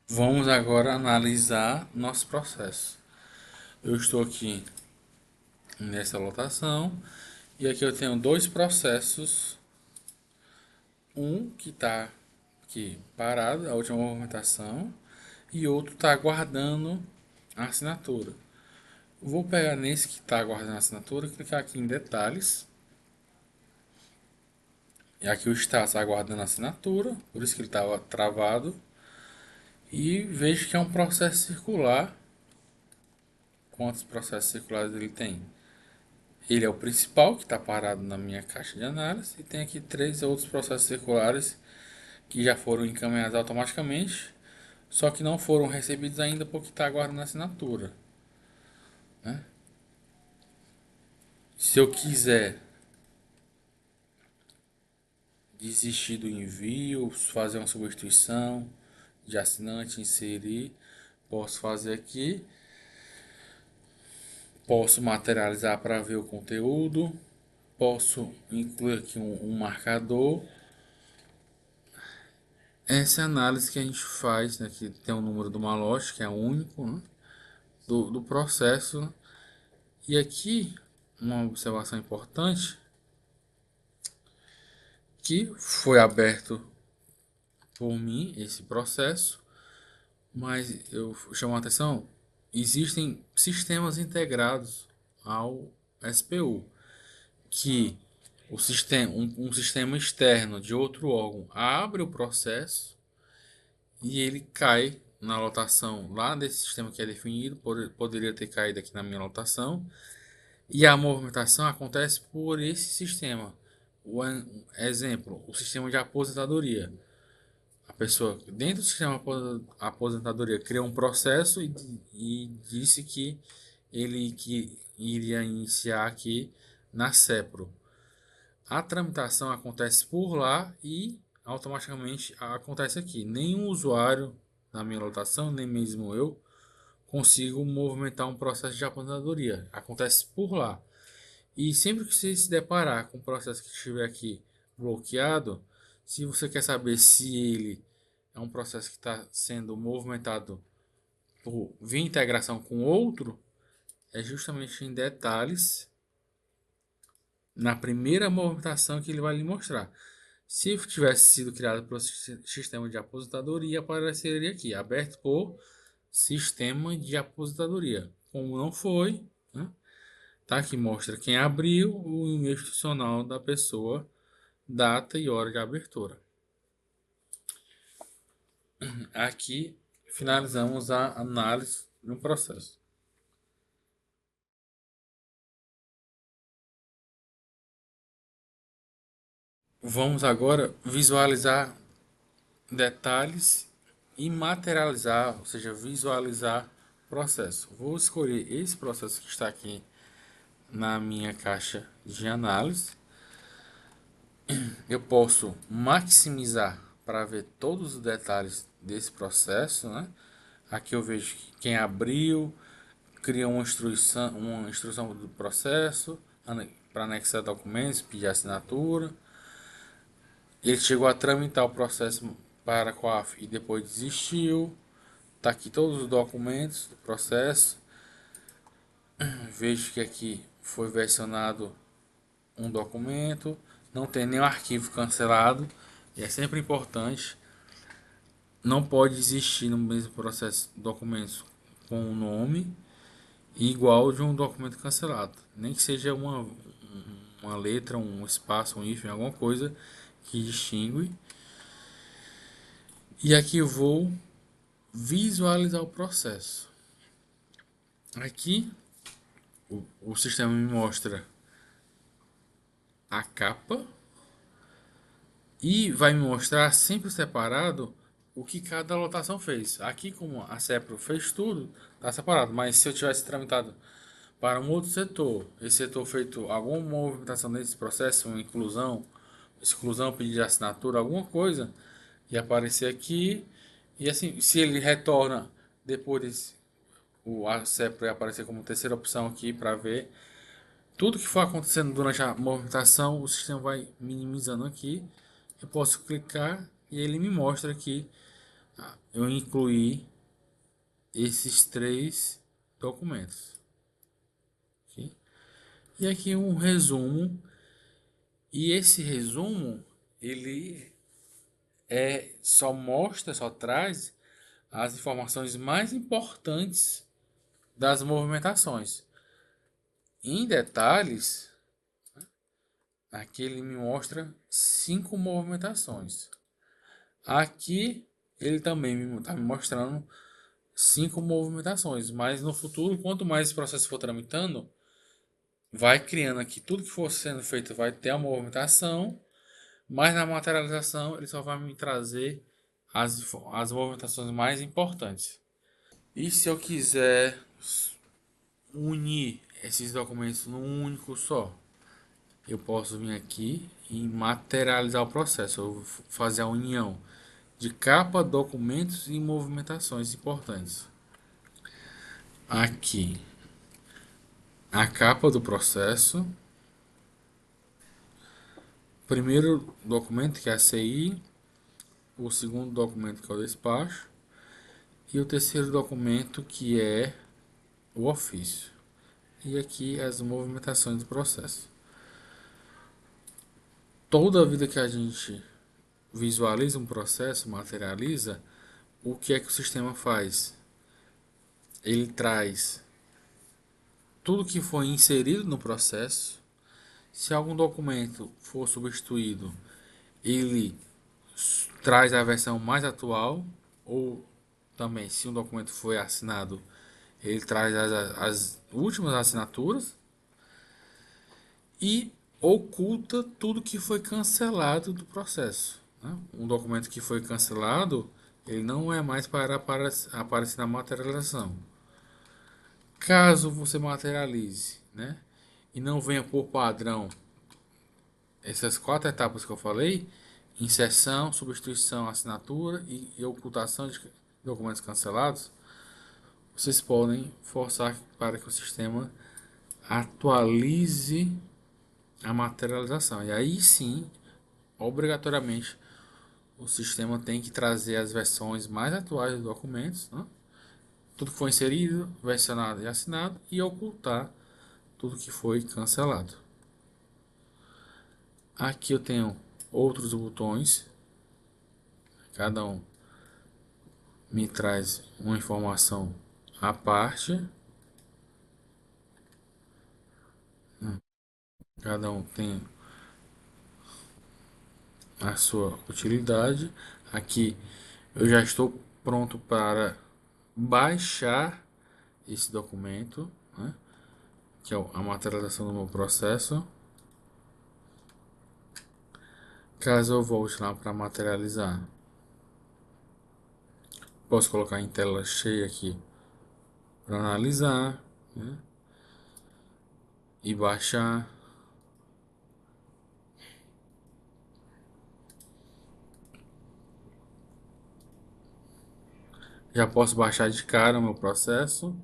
Vamos agora analisar nosso processo. Eu estou aqui nessa lotação e aqui eu tenho dois processos. Um que está aqui parado, a última movimentação, e outro está aguardando a assinatura. Vou pegar nesse que está aguardando a assinatura, clicar aqui em detalhes. E aqui o está aguardando a assinatura, por isso que ele estava travado. E vejo que é um processo circular. Quantos processos circulares ele tem? Ele é o principal, que está parado na minha caixa de análise, e tem aqui três outros processos circulares que já foram encaminhados automaticamente, só que não foram recebidos ainda porque está aguardando a assinatura, né? Se eu quiser desistir do envio, fazer uma substituição de assinante, inserir, posso fazer aqui. Posso materializar para ver o conteúdo. Posso incluir aqui um marcador. Essa é a análise que a gente faz, né, que tem o número do malote, que é único, né, do processo. E aqui, uma observação importante, que foi aberto por mim esse processo, mas eu chamo a atenção, existem sistemas integrados ao SPU, que um sistema externo de outro órgão abre o processo e ele cai na lotação lá desse sistema que é definido, poderia ter caído aqui na minha lotação, e a movimentação acontece por esse sistema. O exemplo, o sistema de aposentadoria. A pessoa dentro do sistema de aposentadoria criou um processo e disse que ele iria iniciar aqui na CEPRO. A tramitação acontece por lá e automaticamente acontece aqui. Nenhum usuário na minha lotação, nem mesmo eu, consigo movimentar um processo de aposentadoria. Acontece por lá. E sempre que você se deparar com um processo que estiver aqui bloqueado, se você quer saber se ele é um processo que está sendo movimentado via integração com outro, é justamente em detalhes, na primeira movimentação, que ele vai lhe mostrar. Se tivesse sido criado pelo sistema de aposentadoria, apareceria aqui, aberto por sistema de aposentadoria. Como não foi, né? Tá aqui, mostra quem abriu, o e-mail institucional da pessoa, data e hora de abertura. Aqui finalizamos a análise de um processo. Vamos agora visualizar detalhes e materializar, ou seja, visualizar o processo. Vou escolher esse processo que está aqui na minha caixa de análise. Eu posso maximizar para ver todos os detalhes desse processo, né? Aqui eu vejo quem abriu, cria uma instrução do processo para anexar documentos, pedir assinatura. Ele chegou a tramitar o processo para a COAF e depois desistiu. Tá aqui todos os documentos do processo. Vejo que aqui foi versionado um documento, não tem nenhum arquivo cancelado, e é sempre importante. Não pode existir no mesmo processo documentos com o nome igual de um documento cancelado, nem que seja uma letra, um espaço, um hífen, alguma coisa que distingue. E aqui eu vou visualizar o processo. Aqui o sistema me mostra a capa e vai me mostrar sempre separado o que cada lotação fez. Aqui, como a CEPRO fez tudo, está separado. Mas se eu tivesse tramitado para um outro setor, esse setor feito alguma movimentação nesse processo, uma inclusão, exclusão, pedido de assinatura, alguma coisa, ia aparecer aqui. E assim, se ele retorna depois, a CEPRO ia aparecer como terceira opção aqui para ver tudo que for acontecendo durante a movimentação. O sistema vai minimizando aqui. Eu posso clicar e ele me mostra aqui eu incluí esses 3 documentos. Ok? E aqui um resumo. E esse resumo, ele só traz as informações mais importantes das movimentações. Em detalhes, aqui ele me mostra 5 movimentações. Aqui ele também está me mostrando 5 movimentações, mas no futuro, quanto mais esse processo for tramitando, vai criando aqui tudo que for sendo feito vai ter a movimentação, mas na materialização ele só vai me trazer as movimentações mais importantes. E se eu quiser unir esses documentos num único só, eu posso vir aqui e materializar o processo. Eu vou fazer a união de capa, documentos e movimentações importantes. Aqui, a capa do processo. Primeiro documento, que é a CI. O segundo documento, que é o despacho. E o terceiro documento, que é o ofício. E aqui as movimentações do processo. Toda vida que a gente visualiza um processo, materializa, o que é que o sistema faz? Ele traz tudo que foi inserido no processo. Se algum documento for substituído, ele traz a versão mais atual, ou também, se um documento foi assinado, ele traz as últimas assinaturas e oculta tudo que foi cancelado do processo. Né? Um documento que foi cancelado, ele não é mais para aparecer na materialização. Caso você materialize, né, e não venha por padrão essas 4 etapas que eu falei, inserção, substituição, assinatura e ocultação de documentos cancelados, vocês podem forçar para que o sistema atualize a materialização. E aí sim, obrigatoriamente, o sistema tem que trazer as versões mais atuais dos documentos, né? Tudo que foi inserido, versionado e assinado, e ocultar tudo que foi cancelado. Aqui eu tenho outros botões, cada um me traz uma informação à parte, cada um tem a sua utilidade. Aqui eu já estou pronto para baixar esse documento, né, que é a materialização do meu processo. Caso eu volte lá para materializar, posso colocar em tela cheia aqui para analisar, né, e baixar. Já posso baixar de cara o meu processo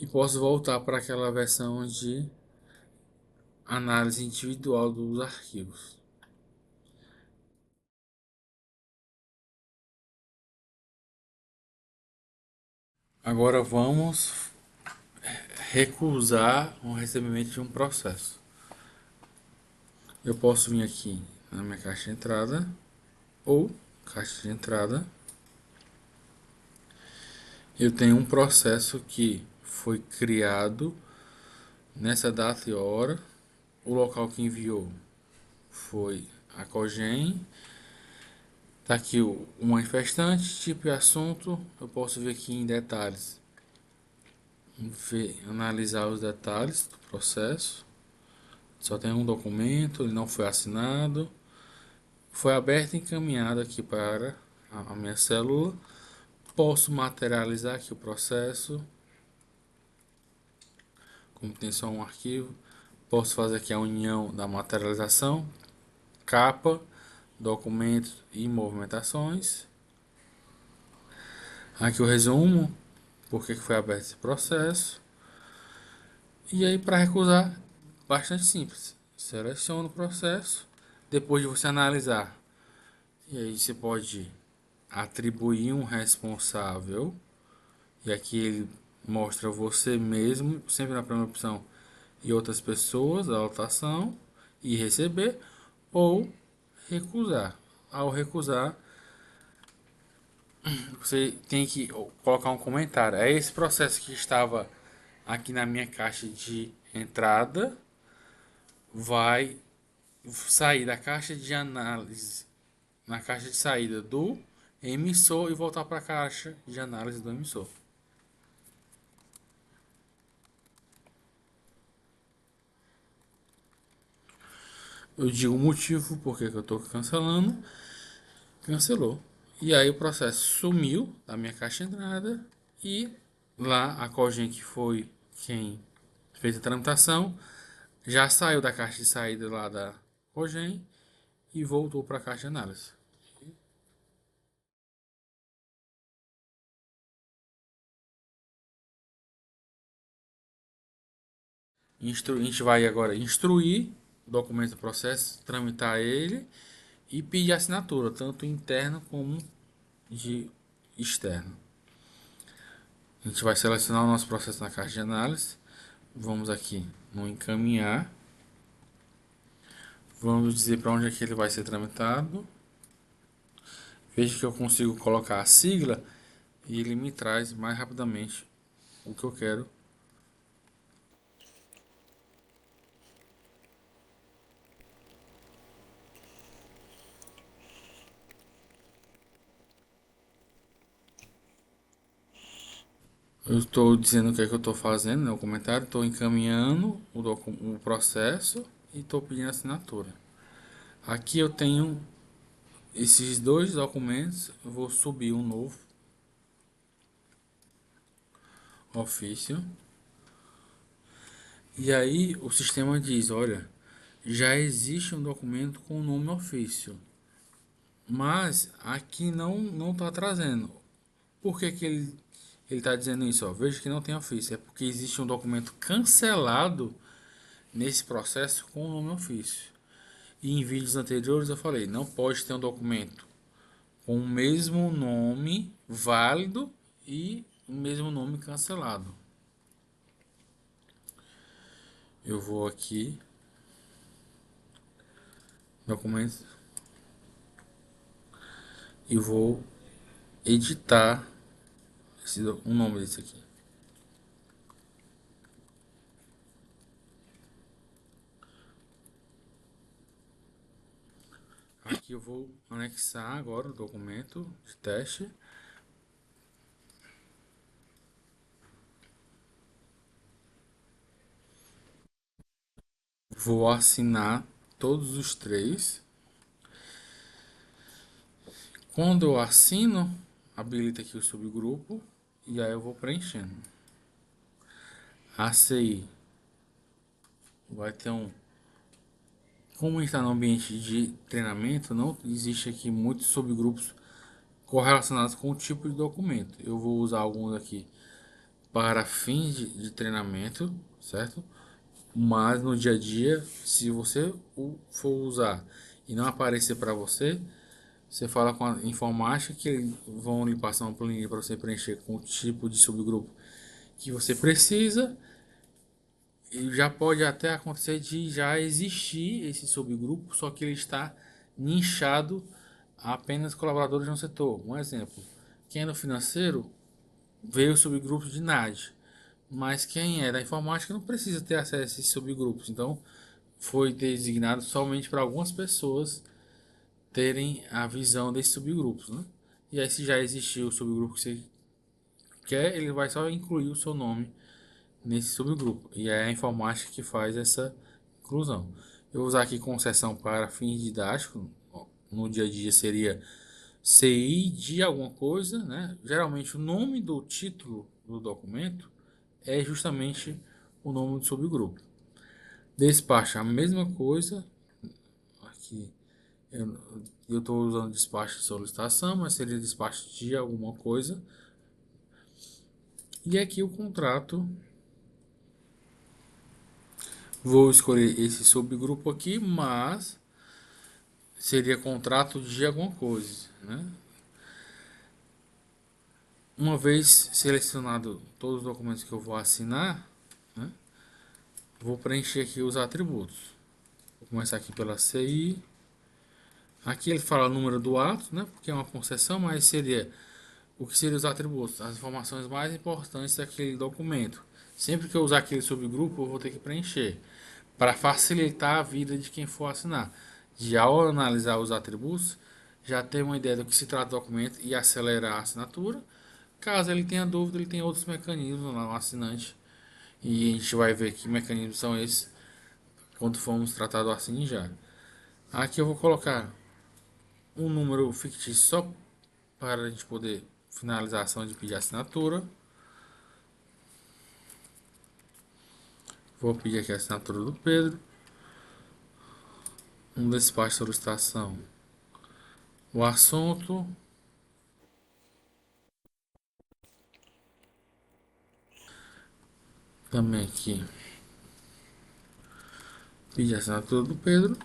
e posso voltar para aquela versão de análise individual dos arquivos. Agora vamos recusar o recebimento de um processo. Eu posso vir aqui na minha caixa de entrada ou caixa de entrada. Eu tenho um processo que foi criado nessa data e hora. O local que enviou foi a Cogem. Tá aqui o manifestante, tipo e assunto. Eu posso ver aqui em detalhes, analisar os detalhes do processo. Só tem um documento, ele não foi assinado. Foi aberto e encaminhado aqui para a minha célula. Posso materializar aqui o processo. Como tem só um arquivo, posso fazer aqui a união da materialização, capa, documentos e movimentações. Aqui o resumo, por que foi aberto esse processo. E aí para recusar, bastante simples. Seleciona o processo, depois de você analisar. E aí você pode atribuir um responsável, e aqui ele mostra você mesmo, sempre na primeira opção, e outras pessoas, a anotação, e receber, ou recusar. Ao recusar, você tem que colocar um comentário. É esse processo que estava aqui na minha caixa de entrada, vai sair da caixa de análise, na caixa de saída do emissor e voltar para a caixa de análise do emissor. Eu digo o motivo porque que eu estou cancelando, cancelou. E aí o processo sumiu da minha caixa de entrada e lá a Cogem, que foi quem fez a tramitação, já saiu da caixa de saída lá da Cogem e voltou para a caixa de análise. A gente vai agora instruir o documento do processo, tramitar ele e pedir assinatura, tanto interno como de externo. A gente vai selecionar o nosso processo na caixa de análise. Vamos aqui no encaminhar. Vamos dizer para onde é que ele vai ser tramitado. Veja que eu consigo colocar a sigla e ele me traz mais rapidamente o que eu quero. Eu estou dizendo o que é que eu estou fazendo, né? O comentário, estou encaminhando o processo e estou pedindo assinatura. Aqui eu tenho esses dois documentos, eu vou subir um novo ofício. E aí o sistema diz, olha, já existe um documento com o nome ofício, mas aqui não está trazendo. Por que que ele está dizendo isso? Ó? Veja que não tem ofício, é porque existe um documento cancelado nesse processo com o nome ofício. E em vídeos anteriores eu falei, não pode ter um documento com o mesmo nome válido e o mesmo nome cancelado. Eu vou aqui, documentos, e vou editar o nome desse aqui. Aqui eu vou anexar agora o documento de teste. Vou assinar todos os três. Quando eu assino, habilita aqui o subgrupo e aí eu vou preenchendo. A CI vai ter um. Como está no ambiente de treinamento, não existe aqui muitos subgrupos correlacionados com o tipo de documento. Eu vou usar alguns aqui para fins de treinamento, certo? Mas no dia a dia, se você for usar e não aparecer para você, você fala com a informática que eles vão lhe passar uma planilha para você preencher com o tipo de subgrupo que você precisa. E já pode até acontecer de já existir esse subgrupo, só que ele está nichado a apenas colaboradores no setor. Um exemplo, quem é do financeiro vê o subgrupo de NAD, mas quem é da informática não precisa ter acesso a esses subgrupos. Então, foi designado somente para algumas pessoas terem a visão desses subgrupos, né? E aí, se já existiu o subgrupo que você quer, ele vai só incluir o seu nome nesse subgrupo. E é a informática que faz essa inclusão. Eu vou usar aqui concessão para fins didáticos. No dia a dia seria CI de alguma coisa, né? Geralmente o nome do título do documento é justamente o nome do subgrupo. Despacho, a mesma coisa. Aqui eu estou usando despacho de solicitação, mas seria despacho de alguma coisa. E aqui o contrato, vou escolher esse subgrupo aqui, mas seria contrato de alguma coisa, né? Uma vez selecionado todos os documentos que eu vou assinar, né, vou preencher aqui os atributos. Vou começar aqui pela CI. Aqui ele fala o número do ato, né, porque é uma concessão, mas seria o que seriam os atributos, as informações mais importantes daquele documento. Sempre que eu usar aquele subgrupo, eu vou ter que preencher, para facilitar a vida de quem for assinar. De ao analisar os atributos, já ter uma ideia do que se trata do documento e acelerar a assinatura. Caso ele tenha dúvida, ele tem outros mecanismos lá no assinante. E a gente vai ver que mecanismos são esses quando formos tratar do assine já. Aqui eu vou colocar um número fictício só para a gente poder finalizar a ação de pedir assinatura. Vou pedir aqui a assinatura do Pedro. Um despacho de solicitação. O assunto. Também aqui. Pedir a assinatura do Pedro.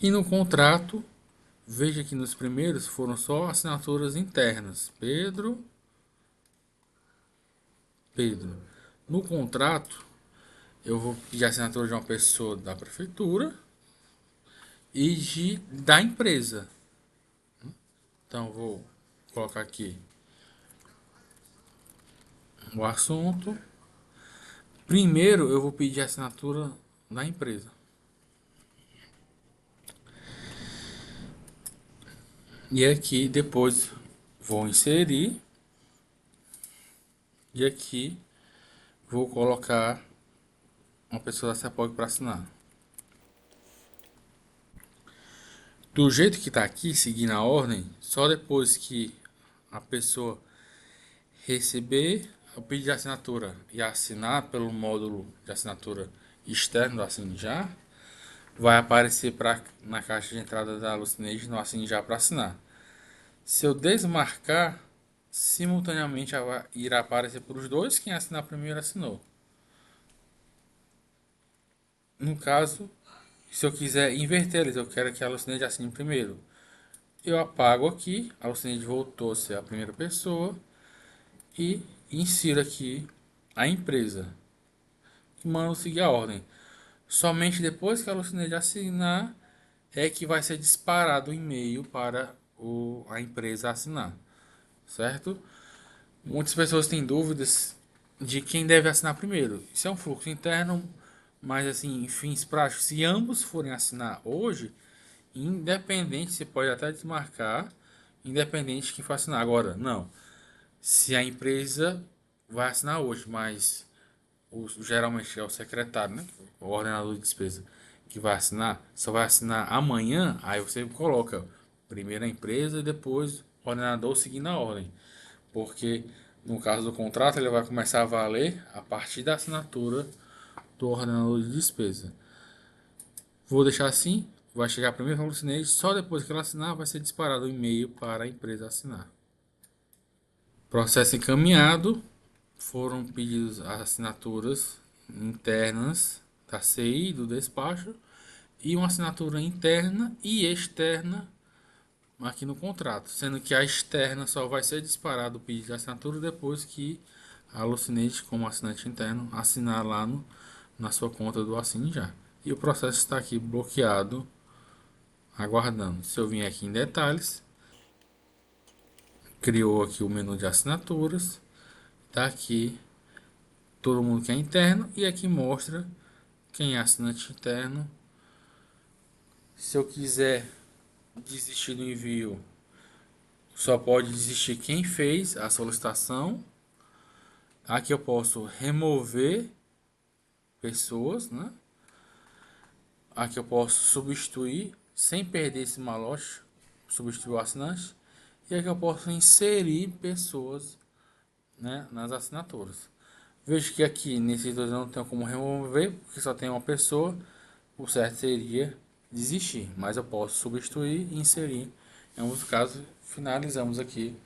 E no contrato, veja que nos primeiros foram só assinaturas internas. Pedro. Pedro. No contrato, eu vou pedir a assinatura de uma pessoa da prefeitura e da empresa. Então, vou colocar aqui o assunto. Primeiro, eu vou pedir a assinatura da empresa. E aqui, depois, vou inserir. E aqui, vou colocar uma pessoa da CEPOG para assinar. Do jeito que está aqui, seguindo a ordem, só depois que a pessoa receber o pedido de assinatura e assinar pelo módulo de assinatura externo do Assine Já, vai aparecer na caixa de entrada da Lucineide no Assine Já para assinar. Se eu desmarcar, simultaneamente irá aparecer para os dois, quem assinar primeiro assinou. No caso, se eu quiser inverter eles, eu quero que a Lucineide assine primeiro. Eu apago aqui, a Lucineide voltou a ser a primeira pessoa e insiro aqui a empresa e mando seguir a ordem. Somente depois que a Lucineide assinar é que vai ser disparado o e-mail para a empresa assinar, certo? Muitas pessoas têm dúvidas de quem deve assinar primeiro. Isso é um fluxo interno, mas assim, em fins práticos, se ambos forem assinar hoje, independente, você pode até desmarcar, independente de quem for assinar. Agora, não. Se a empresa vai assinar hoje, mas geralmente é o secretário, né? O ordenador de despesa que vai assinar, só vai assinar amanhã, aí você coloca primeiro a empresa e depois o ordenador seguindo a ordem. Porque no caso do contrato ele vai começar a valer a partir da assinatura do ordenador de despesa. Vou deixar assim, vai chegar primeiro para o Lucineide, só depois que ela assinar vai ser disparado o e-mail para a empresa assinar. Processo encaminhado, foram pedidos as assinaturas internas da CI, do despacho, e uma assinatura interna e externa aqui no contrato, sendo que a externa só vai ser disparado o pedido de assinatura depois que a Lucinete, como assinante interno, assinar lá na sua conta do Assine Já. E o processo está aqui bloqueado, aguardando. Se eu vim aqui em detalhes, criou aqui o menu de assinaturas, está aqui todo mundo que é interno e aqui mostra quem é assinante interno. Se eu quiser desistir do envio, só pode desistir quem fez a solicitação. Aqui eu posso remover pessoas, né? Aqui eu posso substituir sem perder esse malote, substituir o assinante. E aqui eu posso inserir pessoas, né, nas assinaturas. Vejo que aqui nesses dois eu não tenho como remover, porque só tem uma pessoa. O certo seria desistir, mas eu posso substituir e inserir. Em ambos os casos, finalizamos aqui